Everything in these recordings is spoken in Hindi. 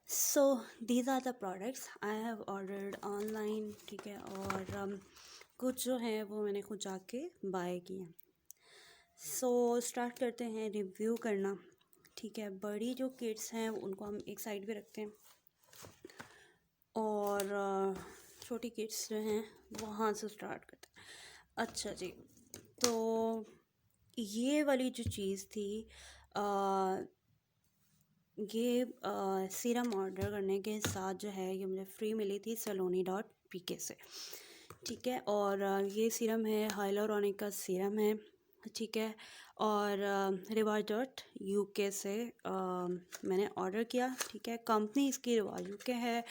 So these are the products I have ordered online, ठीक है। और कुछ जो हैं वो मैंने खुद जाके बाय किए। सो स्टार्ट करते हैं रिव्यू करना, ठीक है। बड़ी जो किड्स हैं उनको हम एक साइड पे रखते हैं और छोटी किड्स जो हैं वहाँ से स्टार्ट करते हैं। अच्छा जी, तो ये वाली जो चीज़ थी, ये सीरम ऑर्डर करने के साथ जो है ये मुझे फ्री मिली थी saloni.pk से, ठीक है। और ये सीरम है हाइलोरॉनिक का सीरम है, ठीक है। और रिवाज.uk से मैंने ऑर्डर किया, ठीक है। कंपनी इसकी रिवाज यूके है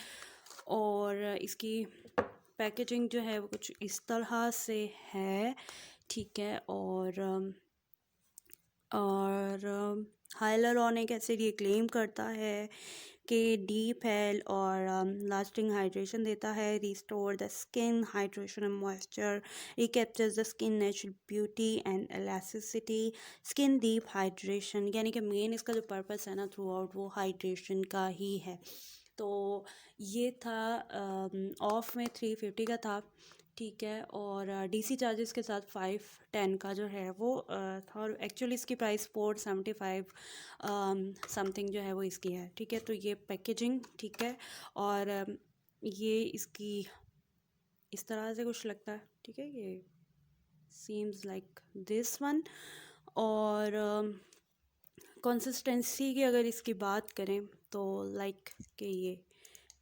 और इसकी पैकेजिंग जो है वो कुछ इस तरह से है, ठीक है। और हाइलुरोनिक एसिड ये क्लेम करता है कि डीप है और लास्टिंग हाइड्रेशन देता है, restore the skin hydration and moisture, recaptures the skin natural beauty and elasticity, skin deep hydration. यानी कि मेन इसका जो पर्पस है ना थ्रू आउट वो हाइड्रेशन का ही है। तो ये था ऑफ में 350 का था, ठीक है। और डीसी चार्जेस के साथ 510 का जो है वो था। और एक्चुअली इसकी प्राइस 475 समथिंग जो है वो इसकी है, ठीक है। तो ये पैकेजिंग, ठीक है। और ये इसकी इस तरह से कुछ लगता है, ठीक है। ये सीम्स लाइक दिस वन। और कंसिस्टेंसी की अगर इसकी बात करें तो लाइक कि ये,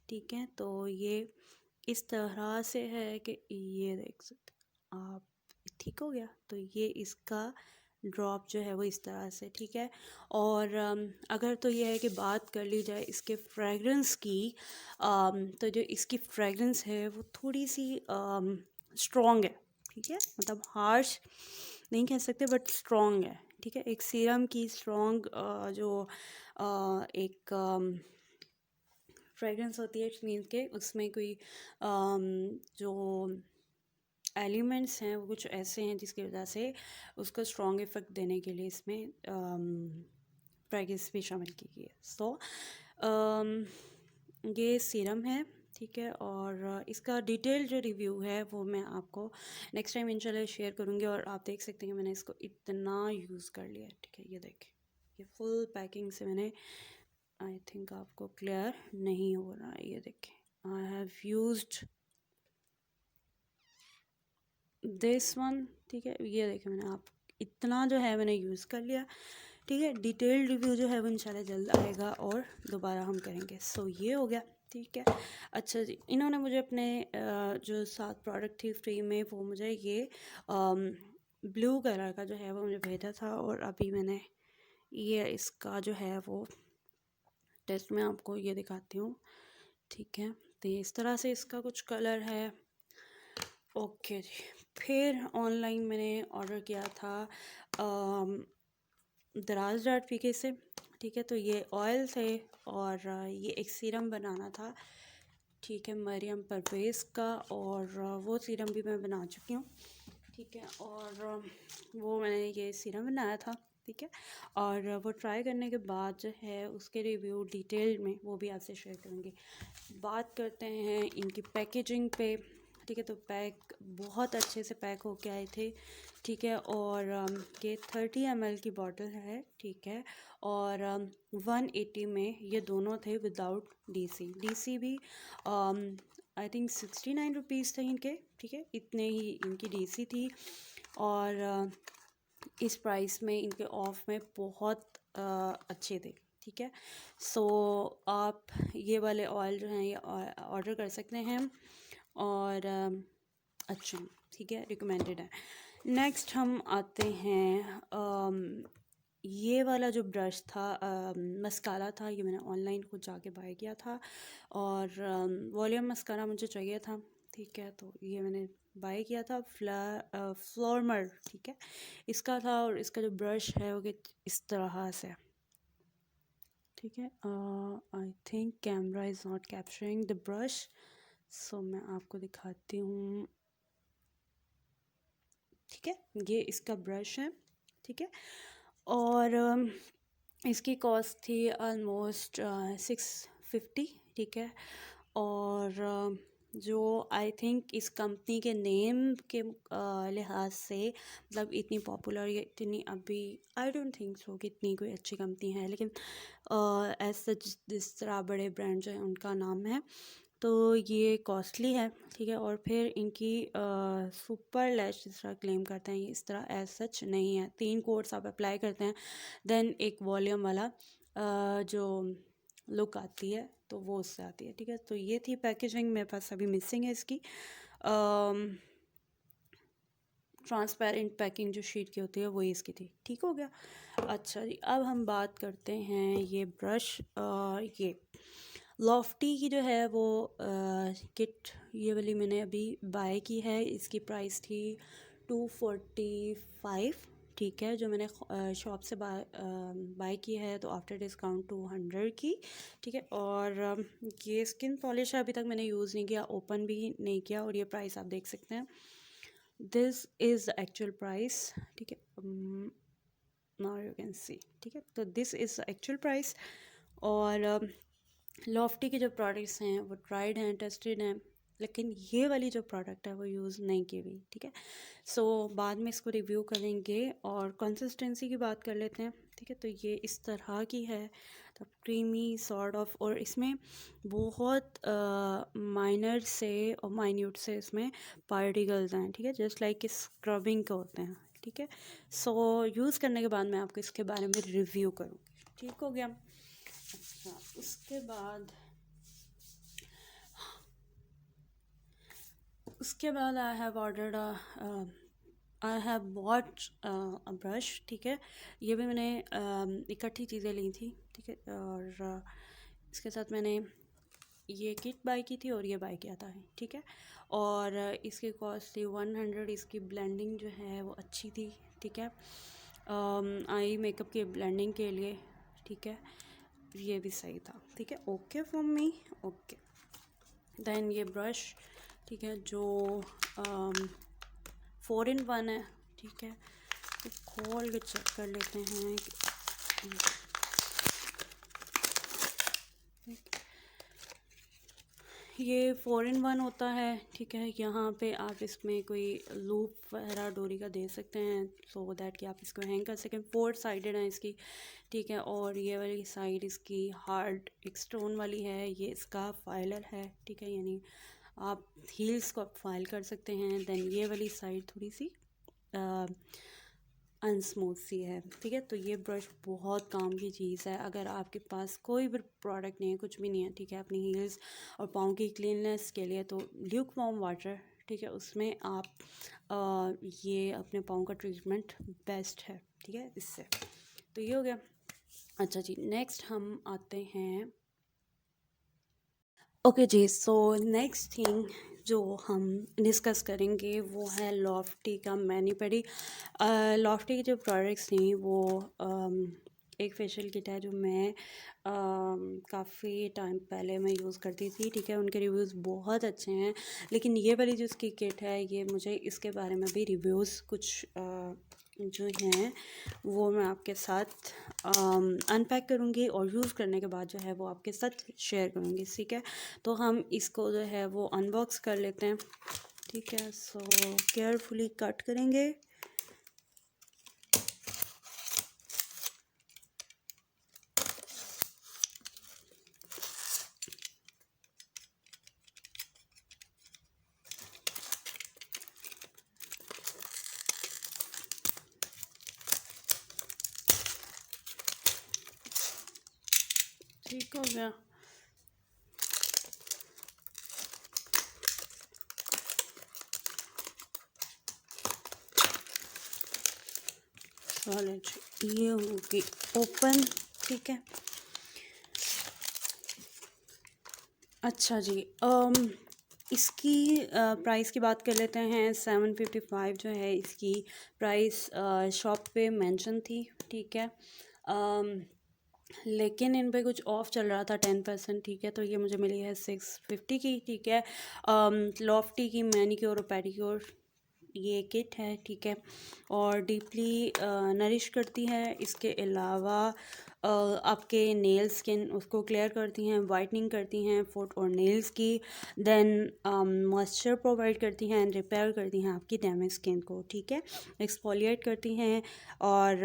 ठीक है। तो ये इस तरह से है कि ये देख सकते आप, ठीक हो गया। तो ये इसका ड्रॉप जो है वो इस तरह से, ठीक है। और अगर तो ये है कि बात कर ली जाए इसके फ्रेगरेंस की, तो जो इसकी फ्रेगरेंस है वो थोड़ी सी स्ट्रॉन्ग है, ठीक है। मतलब हार्श नहीं कह सकते बट स्ट्रॉन्ग है, ठीक है। एक सीरम की स्ट्रॉन्ग जो एक फ्रेगरेंस होती है, इट मीन्स के उसमें कोई जो एलिमेंट्स हैं वो कुछ ऐसे हैं जिसकी वजह से उसको स्ट्रॉन्ग इफेक्ट देने के लिए इसमें फ्रेगरेंस भी शामिल की गई है। सो ये सीरम है, ठीक है। और इसका डिटेल जो रिव्यू है वो मैं आपको नेक्स्ट टाइम इंशाल्लाह शेयर करूँगी। और आप देख सकते हैं कि मैंने इसको इतना यूज़ कर लिया है, ठीक है। ये देखें, ये फुल पैकिंग से मैंने, आई थिंक आपको क्लियर नहीं हो रहा है, ये देखें। I have used this one, ठीक है। ये देखें मैंने आप इतना जो है मैंने यूज़ कर लिया, ठीक है। डिटेल रिव्यू जो है वो इंशाल्लाह जल्द आएगा और दोबारा हम करेंगे। सो ये हो गया, ठीक है। अच्छा जी, इन्होंने मुझे अपने जो 7 प्रोडक्ट थी फ्री में वो मुझे ये ब्लू कलर का जो है वो मुझे भेजा था। और अभी मैंने ये इसका जो है वो टेस्ट में आपको ये दिखाती हूँ, ठीक है। तो इस तरह से इसका कुछ कलर है, ओके जी। फिर ऑनलाइन मैंने ऑर्डर किया था दराज.pk से, ठीक है। तो ये ऑयल थे और ये एक सीरम बनाना था, ठीक है, मरियम परवेज़ का। और वो सीरम भी मैं बना चुकी हूँ, ठीक है। और वो मैंने ये सीरम बनाया था, ठीक है। और वो ट्राई करने के बाद जो है उसके रिव्यू डिटेल में वो भी आपसे शेयर करूँगी। बात करते हैं इनकी पैकेजिंग पे, ठीक है। तो पैक बहुत अच्छे से पैक होके आए थे, ठीक है। और ये 30 ml की बॉटल है, ठीक है। और 180 में ये दोनों थे विदाउट डीसी भी आई थिंक 69 रुपीज़ थे इनके, ठीक है। इतने ही इनकी डीसी थी। और इस प्राइस में इनके ऑफ में बहुत अच्छे थे, ठीक है। सो आप ये वाले ऑयल जो हैं ये ऑर्डर कर सकते हैं और अच्छा, ठीक है, रिकमेंडेड है। नेक्स्ट हम आते हैं ये वाला जो ब्रश था मस्कारा था, ये मैंने ऑनलाइन खुद जाके बाय किया था। और वॉल्यूम मस्कारा मुझे चाहिए था, ठीक है। तो ये मैंने बाय किया था फ्लोरमर, ठीक है, इसका था। और इसका जो ब्रश है वो इस तरह से, ठीक है। I think camera is not capturing the brush, so मैं आपको दिखाती हूँ, ठीक है। ये इसका ब्रश है, ठीक है। और इसकी कॉस्ट थी ऑलमोस्ट 50, ठीक है। और जो आई थिंक इस कंपनी के नेम के लिहाज से मतलब इतनी पॉपुलर या इतनी अभी आई डोंट थिंक सो कि इतनी कोई अच्छी कंपनी है, लेकिन एज सच जिस तरह बड़े ब्रांड जो हैं उनका नाम है, तो ये कॉस्टली है, ठीक है। और फिर इनकी सुपर लैश जिस तरह क्लेम करते हैं, ये इस तरह एज सच नहीं है। 3 कोट्स आप अप्लाई करते हैं, देन एक वॉल्यूम वाला जो लुक आती है तो वो उससे आती है, ठीक है। तो ये थी पैकेजिंग, मेरे पास अभी मिसिंग है इसकी ट्रांसपेरेंट पैकिंग जो शीट की होती है वही इसकी थी, ठीक हो गया। अच्छा जी, अब हम बात करते हैं ये ब्रश, ये लॉफ्टी की जो है वो किट, ये वाली मैंने अभी बाय की है। इसकी प्राइस थी 245, ठीक है, जो मैंने शॉप से बाय की है, तो आफ्टर डिस्काउंट 200 की, ठीक है। और ये स्किन पॉलिश अभी तक मैंने यूज़ नहीं किया, ओपन भी नहीं किया, और ये प्राइस आप देख सकते हैं, this is the actual price, ठीक है। नाउ यू कैन सी, ठीक है। तो this is the actual price. और लॉफ्टी के जो प्रोडक्ट्स हैं वो ट्राइड हैं, टेस्टेड हैं, लेकिन ये वाली जो प्रोडक्ट है वो यूज़ नहीं की हुई, ठीक है। सो बाद में इसको रिव्यू करेंगे। और कंसिस्टेंसी की बात कर लेते हैं, ठीक है। तो ये इस तरह की है, तो क्रीमी सॉर्ट ऑफ, और इसमें बहुत माइनर से और माइन्यूट से इसमें पार्टिकल्स हैं, ठीक है, जस्ट लाइक स्क्रबिंग के होते हैं, ठीक है। सो यूज़ करने के बाद मैं आपको इसके बारे में रिव्यू करूँगी, ठीक हो गया। अच्छा, उसके बाद I have bought a brush, ठीक है। ये भी मैंने इकट्ठी चीज़ें ली थी, ठीक है। और इसके साथ मैंने ये किट बाय की थी और ये बाय किया था, ठीक है। और इसकी कॉस्ट थी 100। इसकी ब्लेंडिंग जो है वो अच्छी थी, ठीक है, आई मेकअप के ब्लेंडिंग के लिए, ठीक है। ये भी सही था, ठीक है, okay for me, okay. Then ये ब्रश, ठीक है, जो 4 in 1 है, ठीक है। तो खोल के चेक कर लेते हैं ये 4 in 1 होता है, ठीक है। यहाँ पे आप इसमें कोई लूप वगैरह डोरी का दे सकते हैं, सो दैट कि आप इसको हैंग कर सकें। 4 साइडेड है इसकी, ठीक है। और ये वाली साइड इसकी हार्ड एक स्टोन वाली है, ये इसका फाइलर है, ठीक है, यानी आप हील्स को आप फाइल कर सकते हैं। देन ये वाली साइड थोड़ी सी अनस्मूथ सी है, ठीक है। तो ये ब्रश बहुत काम की चीज़ है, अगर आपके पास कोई भी प्रोडक्ट नहीं है, कुछ भी नहीं है, ठीक है, अपनी हील्स और पाँव की क्लीननेस के लिए, तो ल्यूक वार्म वाटर, ठीक है, उसमें आप ये अपने पाँव का ट्रीटमेंट बेस्ट है, ठीक है, इससे। तो ये हो गया। अच्छा जी, नेक्स्ट हम आते हैं, ओके जी, सो नेक्स्ट थिंग जो हम डिस्कस करेंगे वो है लॉफ्टी का मैनी पेडी। लॉफ्टी की जो प्रोडक्ट्स थी वो एक फेशियल किट है जो मैं काफ़ी टाइम पहले मैं यूज़ करती थी, ठीक है। उनके रिव्यूज़ बहुत अच्छे हैं, लेकिन ये वाली जो इसकी किट है, ये मुझे इसके बारे में भी रिव्यूज़ कुछ जो हैं वो मैं आपके साथ अनपैक करूँगी और यूज़ करने के बाद जो है वो आपके साथ शेयर करूँगी, ठीक है। तो हम इसको जो है वो अनबॉक्स कर लेते हैं, ठीक है। सो केयरफुली कट करेंगे, ठीक हो गया। सॉलिड ये होगी ओपन, ठीक है। अच्छा जी, इसकी प्राइस की बात कर लेते हैं। 755 जो है इसकी प्राइस शॉप पे मेंशन थी, ठीक है। लेकिन इन पे कुछ ऑफ़ चल रहा था 10%, ठीक है। तो ये मुझे मिली है 650 की, ठीक है। लॉफ्टी की मैनीक्योर और पेडिक्योर ये किट है, ठीक है, और डीपली नरिश करती है। इसके अलावा आपके नेल स्किन उसको क्लियर करती हैं, वाइटनिंग करती हैं फुट और नेल्स की, देन मॉइस्चर प्रोवाइड करती हैं एंड रिपेयर करती हैं आपकी डैमेज स्किन को, ठीक है। एक्सफोलिएट करती हैं और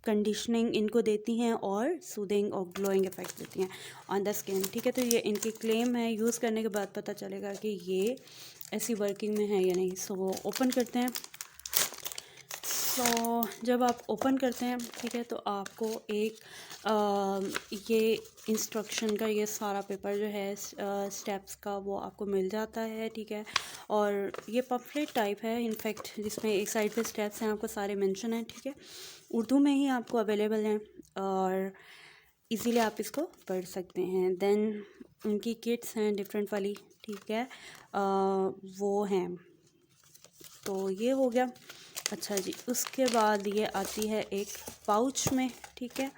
कंडीशनिंग इनको देती हैं और सूदिंग और ग्लोइंग इफेक्ट देती हैं ऑन द स्किन, ठीक है। तो ये इनकी क्लेम है, यूज़ करने के बाद पता चलेगा कि ये ऐसी वर्किंग में है या नहीं। सो ओपन करते हैं। सो जब आप ओपन करते हैं, ठीक है, तो आपको एक ये इंस्ट्रक्शन का ये सारा पेपर जो है स्टेप्स का वो आपको मिल जाता है, ठीक है। और ये पम्फलेट टाइप है इनफैक्ट, जिसमें एक साइड पे स्टेप्स हैं आपको सारे मेंशन हैं, ठीक है। उर्दू में ही आपको अवेलेबल हैं और इजीली आप इसको पढ़ सकते हैं। देन उनकी किट्स हैं डिफरेंट वाली, ठीक है, वो हैं। तो ये हो गया। अच्छा जी, उसके बाद ये आती है एक पाउच में, ठीक है।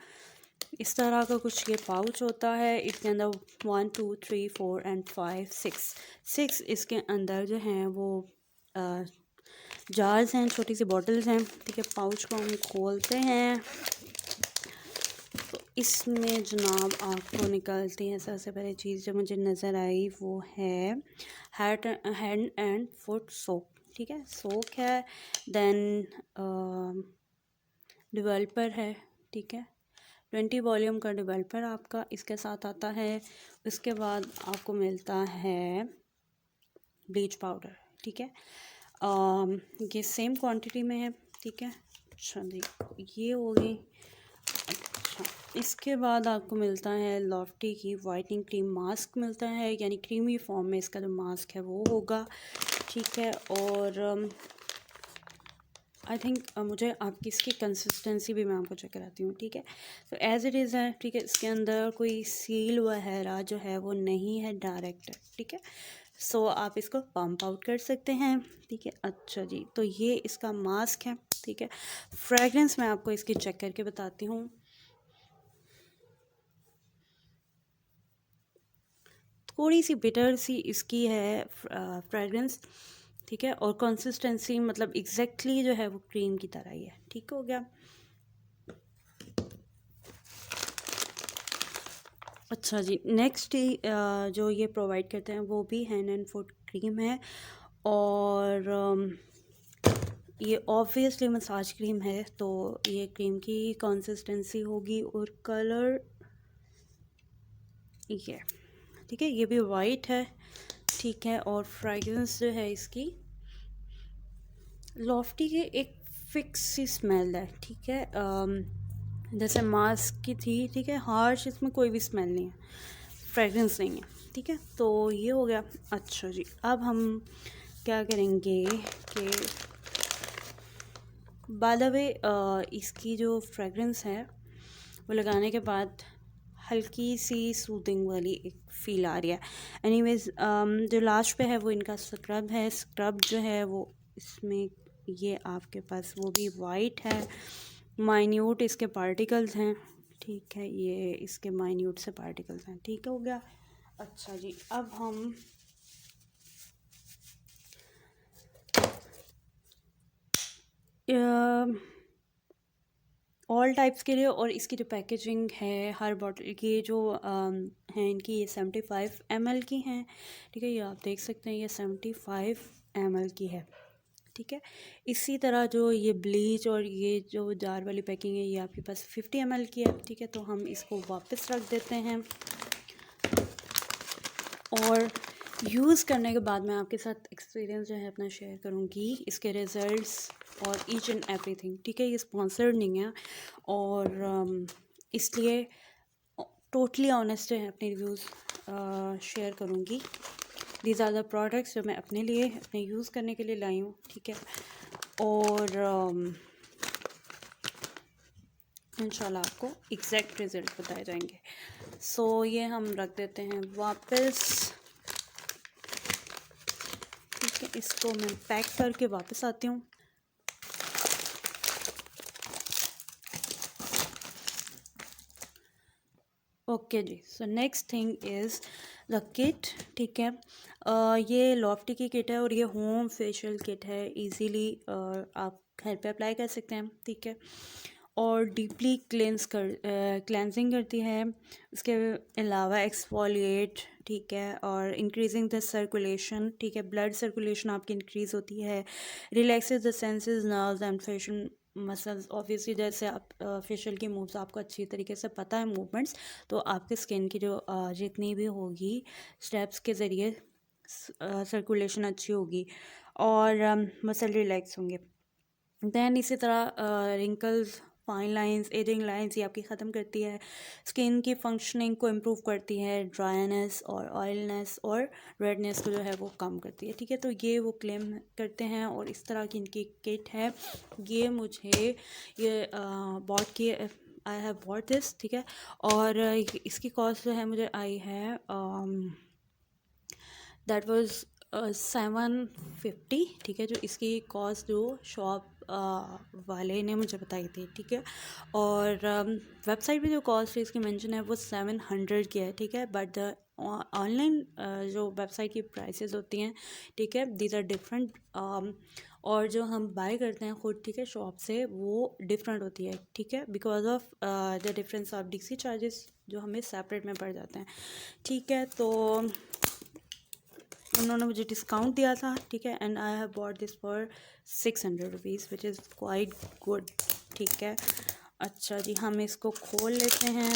इस तरह का कुछ ये पाउच होता है। इसके अंदर 1 2 3 4 एंड 5 6 इसके अंदर जो हैं वो जार्स हैं, छोटी सी बॉटल्स हैं, ठीक है। पाउच को हम खोलते हैं तो इसमें जनाब आपको निकलती है सबसे पहले चीज़ जो मुझे नज़र आई वो है हैंड एंड फुट सोप, ठीक है। सोक है, देन डिवेलपर है, ठीक है। 20 वॉल्यूम का डिवेलपर आपका इसके साथ आता है। उसके बाद आपको मिलता है ब्लीच पाउडर, ठीक है। ये सेम क्वांटिटी में है, ठीक है। अच्छा जी, ये हो गई। अच्छा, इसके बाद आपको मिलता है लॉफ्टी की वाइटनिंग क्रीम मास्क मिलता है, यानी क्रीमी फॉर्म में इसका जो मास्क है वो होगा, ठीक है। और आई थिंक मुझे आपकी इसकी कंसिस्टेंसी भी मैं आपको चेक कराती हूँ, ठीक है। तो एज़ इट इज़ है, ठीक है। इसके अंदर कोई सील वगैरह जो है वो नहीं है, डायरेक्ट है, ठीक है। सो आप इसको पम्प आउट कर सकते हैं, ठीक है। अच्छा जी, तो ये इसका मास्क है, ठीक है। फ्रेगरेंस मैं आपको इसकी चेक करके बताती हूँ। थोड़ी सी बिटर सी इसकी है फ्रेगरेंस, ठीक है। और कंसिस्टेंसी मतलब एग्जैक्टली जो है वो क्रीम की तरह ही है, ठीक हो गया। अच्छा जी, नेक्स्ट जो ये प्रोवाइड करते हैं वो भी हैंड एंड फुट क्रीम है और ये ऑब्वियसली मसाज क्रीम है, तो ये क्रीम की कंसिस्टेंसी होगी और कलर ये, ठीक है। ये भी वाइट है, ठीक है। और फ्रेगरेंस जो है इसकी लॉफ्टी की एक फिक्स सी स्मेल है, ठीक है। जैसे मास्क की थी, ठीक है। हार्श इसमें कोई भी स्मेल नहीं है, फ्रेगरेंस नहीं है, ठीक है। तो ये हो गया। अच्छा जी, अब हम क्या करेंगे कि बाय द वे इसकी जो फ्रेगरेंस है वो लगाने के बाद हल्की सी सूदिंग वाली एक फ़ील आ रही है। एनीवेज़ जो लास्ट पे है वो इनका स्क्रब है। स्क्रब जो है वो इसमें ये आपके पास वो भी वाइट है, माइन्यूट इसके पार्टिकल्स हैं, ठीक है। ये इसके माइन्यूट से पार्टिकल्स हैं, ठीक हो गया। अच्छा जी, अब हम ऑल टाइप्स के लिए, और इसकी जो पैकेजिंग है हर बॉटल की जो हैं इनकी, ये 75 ml की हैं, ठीक है। ये आप देख सकते हैं, ये 75 ml की है, ठीक है। इसी तरह जो ये ब्लीच और ये जो जार वाली पैकिंग है ये आपके पास 50 ml की है, ठीक है। तो हम इसको वापस रख देते हैं और यूज़ करने के बाद मैं आपके साथ एक्सपीरियंस जो है अपना शेयर करूँगी, इसके रिज़ल्ट्स और ईच एंड एवरीथिंग, ठीक है। ये स्पॉन्सर्ड नहीं है और इसलिए टोटली ऑनेस्ट है, अपने रिव्यूज़ शेयर करूँगी। दीज आर द प्रोडक्ट्स जो मैं अपने लिए अपने यूज़ करने के लिए लाई हूँ, ठीक है। और इंशाल्लाह आपको एग्जैक्ट रिज़ल्ट बताए जाएंगे। सो ये हम रख देते हैं वापस, ठीक है। इसको मैं पैक करके वापस आती हूँ। ओके जी, so next thing is the kit, ठीक है। ये लॉफ्टी की किट है और ये होम फेशियल किट है, इजीली आप घर पे अप्लाई कर सकते हैं, ठीक है। और डीपली क्लेंजिंग करती है। उसके अलावा एक्सफोलिएट, ठीक है, और इंक्रीजिंग द सर्कुलेशन, ठीक है, ब्लड सर्कुलेशन आपकी इंक्रीज़ होती है। Relaxes the senses, nerves and facial muscles. Obviously जैसे आप फेशियल की मूव्स आपको अच्छी तरीके से पता है मूवमेंट्स, तो आपके स्किन की जो जितनी भी होगी स्टेप्स के ज़रिए सर्कुलेशन अच्छी होगी और मसल रिलैक्स होंगे। दैन इसी तरह wrinkles, fine lines, ageing lines ये आपकी ख़त्म करती है। स्किन की फंक्शनिंग को इम्प्रूव करती है। ड्राइनेस और ऑयलनेस और रेडनेस को जो है वो कम करती है, ठीक है। तो ये वो क्लेम करते हैं और इस तरह की इनकी किट है। ये मुझे ये बॉट की आई हैव बॉट दिस, ठीक है। और इसकी कॉस्ट जो है मुझे आई है दैट वाज 750, ठीक है। जो इसकी कॉस्ट जो शॉप वाले ने मुझे बताई थी, ठीक है। और वेबसाइट पे जो कॉस्ट है इसकी मेंशन है वो 700 की है, ठीक है। बट द ऑनलाइन जो वेबसाइट की प्राइसेस होती हैं, ठीक है, दीज आर डिफरेंट। और जो हम बाय करते हैं ख़ुद, ठीक है, शॉप से, वो डिफरेंट होती है, ठीक है, because of the difference of DC charges जो हमें सेपरेट में पड़ जाते हैं, ठीक है। तो उन्होंने मुझे डिस्काउंट दिया था, ठीक है, and I have bought this for 600 rupees which is quite good, ठीक है। अच्छा जी, हम इसको खोल लेते हैं।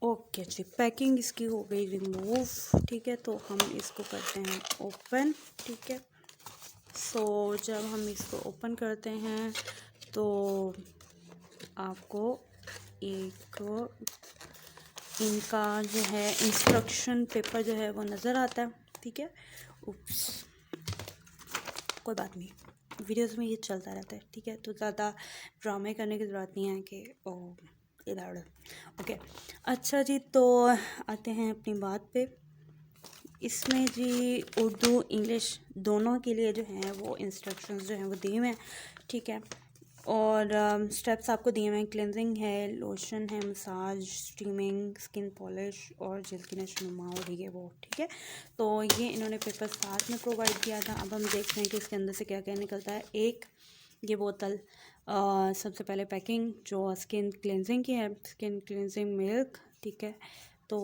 ओके जी, पैकिंग इसकी हो गई रिमूव, ठीक है। तो हम इसको करते हैं ओपन, ठीक है। सो जब हम इसको ओपन करते हैं तो आपको एक इनका जो है इंस्ट्रक्शन पेपर जो है वो नज़र आता है, ठीक है। उप्स, कोई बात नहीं, वीडियोस में ये चलता रहता है, ठीक है। तो ज़्यादा ड्रामे करने की ज़रूरत नहीं है कि ओ इधर उधर, ओके। अच्छा जी, तो आते हैं अपनी बात पे। इसमें जी उर्दू इंग्लिश दोनों के लिए जो हैं वो इंस्ट्रक्शंस जो हैं वो दिए हुए हैं, ठीक है। और स्टेप्स आपको दिए हुए हैं। क्लेंजिंग है, लोशन है, मसाज, स्टीमिंग, स्किन पॉलिश और जल्द की नशोनुमा और ये वो, ठीक है। तो ये इन्होंने पेपर साथ में प्रोवाइड किया था। अब हम देखते हैं कि इसके अंदर से क्या क्या निकलता है। एक ये बोतल, सबसे पहले पैकिंग जो स्किन क्लेंजिंग की है, स्किन क्लेंजिंग मिल्क, ठीक है। तो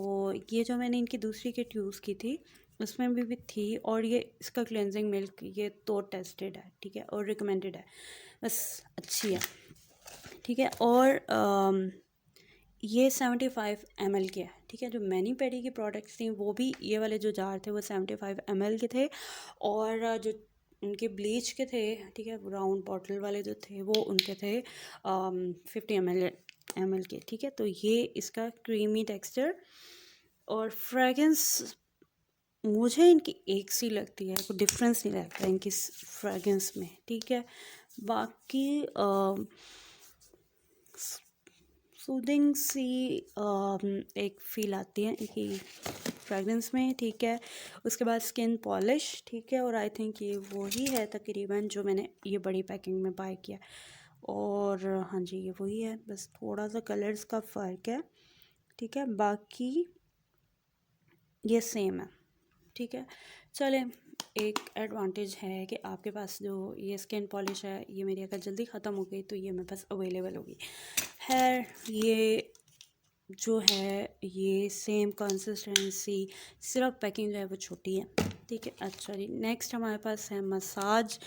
ये जो मैंने इनकी दूसरी किट यूज़ की थी उसमें भी थी, और ये इसका क्लेंजिंग मिल्क ये तो टेस्टेड है, ठीक है, और रिकमेंडेड है, बस अच्छी है, ठीक है। और ये 75 ml के है, ठीक है। जो मैनी पेडी की प्रोडक्ट्स थी वो भी, ये वाले जो जार थे वो 75 ml के थे, और जो उनके ब्लीच के थे, ठीक है, राउंड बॉटल वाले जो थे वो उनके थे 50 ml के, ठीक है। तो ये इसका क्रीमी टेक्सचर और फ्रेगरेंस मुझे इनकी एक सी लगती है, कोई डिफरेंस नहीं लगता इनकी फ्रेगरेंस में, ठीक है। बाकी सूदिंग सी एक फ़ील आती है इनकी फ्रेगरेंस में, ठीक है। उसके बाद स्किन पॉलिश, ठीक है, और आई थिंक ये वही है तकरीबन जो मैंने ये बड़ी पैकिंग में बाय किया। और हाँ जी, ये वही है, बस थोड़ा सा कलर्स का फ़र्क है, ठीक है, बाकी ये सेम है, ठीक है। चलें, एक एडवांटेज है कि आपके पास जो ये स्किन पॉलिश है ये मेरी अगर जल्दी ख़त्म हो गई तो ये मेरे पास अवेलेबल होगी। खैर, ये जो है ये सेम कंसिस्टेंसी, सिर्फ पैकिंग जो है वो छोटी है, ठीक है। अच्छा जी, नेक्स्ट हमारे पास है मसाज,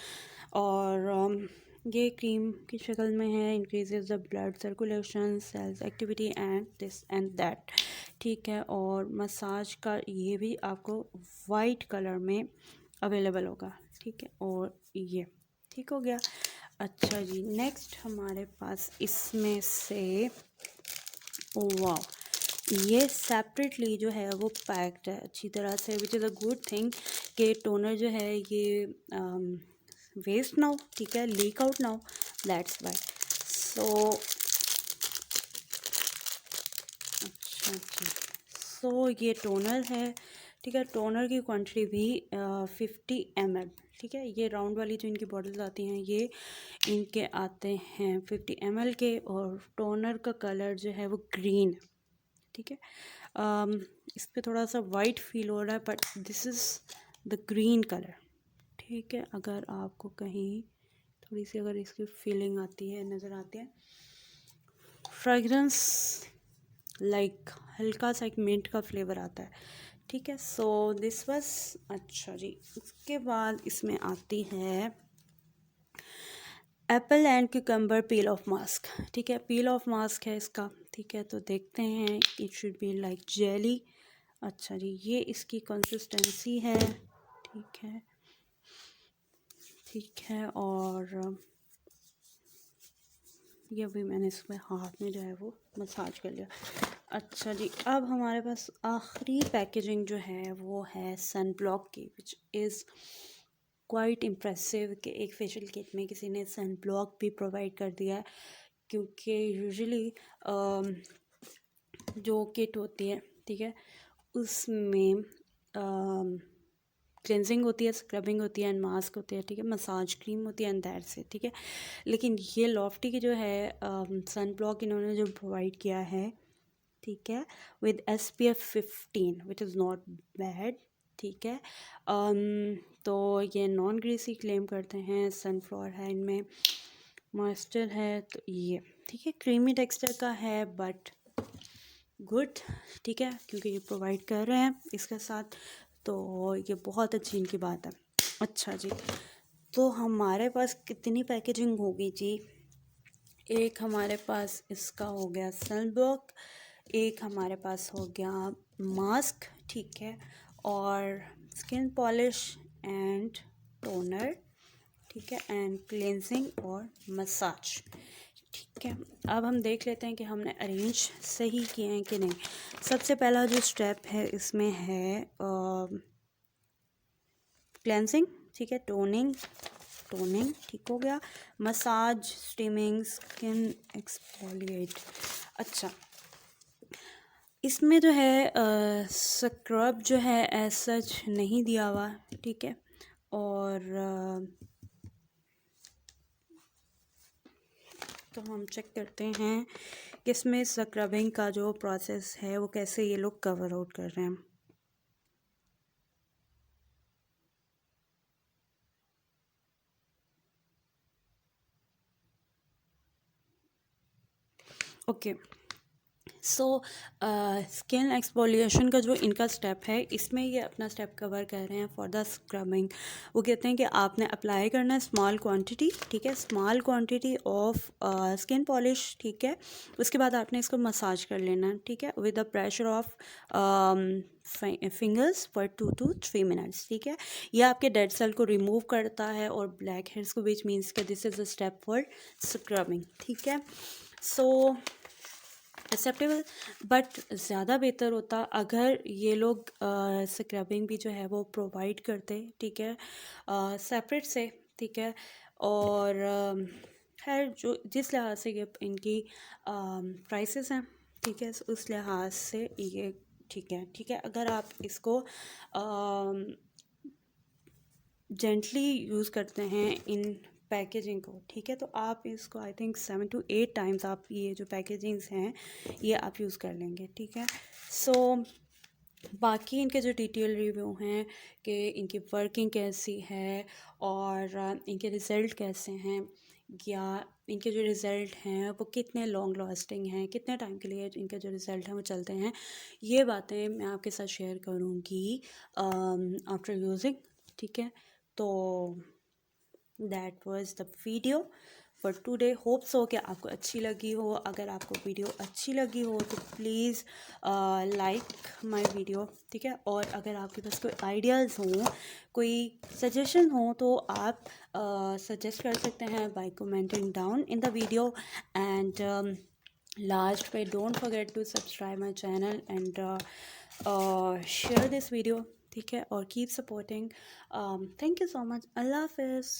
और ये क्रीम की शक्ल में है। Increases the blood circulation, cells activity and this and that, ठीक है। और मसाज का ये भी आपको वाइट कलर में अवेलेबल होगा, ठीक है। और ये ठीक हो गया। अच्छा जी, नेक्स्ट हमारे पास इसमें से, वाह, ये सेपरेटली जो है वो पैक्ड है अच्छी तरह से, which is a good thing कि टोनर जो है ये वेस्ट ना हो, ठीक है, लीक आउट ना हो, दैट्स वाई। सो अच्छा जी, सो ये टोनर है, ठीक है। टोनर की क्वांटिटी भी 50 ml, ठीक है। ये राउंड वाली जो इनकी बॉटल्स आती हैं ये इनके आते हैं 50 ml के, और टोनर का कलर जो है वो ग्रीन, ठीक है। इस पे थोड़ा सा वाइट फील हो रहा है, but this is the green colour, ठीक है। अगर आपको कहीं थोड़ी सी अगर इसकी फीलिंग आती है, नज़र आती है, फ्रेगरेंस लाइक हल्का सा एक मिंट का फ्लेवर आता है, ठीक है। सो दिस वाज, अच्छा जी, उसके बाद इसमें आती है Apple and cucumber peel of mask, ठीक है। पील ऑफ मास्क है इसका, ठीक है। तो देखते हैं, it should be like jelly. अच्छा जी, ये इसकी कंसिस्टेंसी है, ठीक है, ठीक है। और ये अभी मैंने इसमें हाथ में जो है वो मसाज कर लिया। अच्छा जी, अब हमारे पास आखिरी पैकेजिंग जो है वो है सन ब्लॉक की, विच इज़ क्वाइट इम्प्रेसिव कि एक फेशियल किट में किसी ने सन ब्लॉक भी प्रोवाइड कर दिया है, क्योंकि यूजुअली जो किट होती है, ठीक है, उसमें क्लेंजिंग होती है, स्क्रबिंग होती है एंड मास्क होती है, ठीक है, मसाज क्रीम होती है एंड दैट से, ठीक है। लेकिन ये लॉफ्टी की जो है सन ब्लॉक इन्होंने जो प्रोवाइड किया है, ठीक है, with SPF 15 which is not bad, ठीक है। तो ये नॉन ग्रीसी क्लेम करते हैं, सनफ्लावर है इनमें, मॉइस्चर है, तो ये ठीक है, क्रीमी टेक्सचर का है बट गुड, ठीक है, क्योंकि ये प्रोवाइड कर रहे हैं इसके साथ, तो ये बहुत अच्छी इनकी बात है। अच्छा जी, तो हमारे पास कितनी पैकेजिंग होगी जी? एक हमारे पास इसका हो गया सन ब्लॉक, एक हमारे पास हो गया मास्क, ठीक है, और स्किन पॉलिश एंड टोनर, ठीक है, एंड क्लेंजिंग और मसाज, ठीक है। अब हम देख लेते हैं कि हमने अरेंज सही किए हैं कि नहीं। सबसे पहला जो स्टेप है इसमें है क्लेंजिंग, ठीक है, टोनिंग ठीक हो गया, मसाज, स्टीमिंग, स्किन एक्सफोलिएट। अच्छा, इसमें जो है स्क्रब जो है एज सच नहीं दिया हुआ, ठीक है, और तो हम चेक करते हैं कि इसमें स्क्रबिंग का जो प्रोसेस है वो कैसे ये लोग कवर आउट कर रहे हैं। ओके, सो स्किन एक्सफोलिएशन का जो इनका स्टेप है, इसमें ये अपना स्टेप कवर कर रहे हैं फॉर द स्क्रबिंग। वो कहते हैं कि आपने अप्लाई करना है स्मॉल क्वांटिटी, ठीक है, small quantity of skin polish, ठीक है। उसके बाद आपने इसको मसाज कर लेना है, ठीक है, with the pressure of fingers for 2 to 3 minutes, ठीक है। ये आपके डेड सेल को रिमूव करता है और ब्लैक हेयर्स को, विच मीन्स कि this is a step for scrubbing, ठीक है। सो एक्सेप्टेबल, बट ज़्यादा बेहतर होता अगर ये लोग स्क्रबिंग भी जो है वो प्रोवाइड करते, ठीक है, सेपरेट से, ठीक है। और खैर जो जिस लिहाज से ये इनकी प्राइसेस हैं, ठीक है, उस लिहाज से ये ठीक है, ठीक है। अगर आप इसको जेंटली यूज़ करते हैं इन पैकेजिंग को, ठीक है, तो आप इसको आई थिंक 7 to 8 टाइम्स आप ये जो पैकेजिंग्स हैं ये आप यूज़ कर लेंगे, ठीक है। सो बाकी इनके जो डिटेल रिव्यू हैं कि इनकी वर्किंग कैसी है और इनके रिज़ल्ट कैसे हैं, या इनके जो रिज़ल्ट हैं वो कितने लॉन्ग लास्टिंग हैं, कितने टाइम के लिए इनके जो रिज़ल्ट हैं वो चलते हैं, ये बातें मैं आपके साथ शेयर करूँगी आफ्टर यूजिंग, ठीक है। तो that was the video for today. Hope so कि आपको अच्छी लगी हो। अगर आपको वीडियो अच्छी लगी हो तो प्लीज़ लाइक माय वीडियो, ठीक है। और अगर आपके पास कोई आइडियाज़ हों, कोई सजेशन हो, तो आप सजेस्ट कर सकते हैं by commenting down in the video. And last पे don't forget to subscribe my channel and share this video, ठीक है, और keep supporting. Thank you so much. अल्लाह हाफिज़।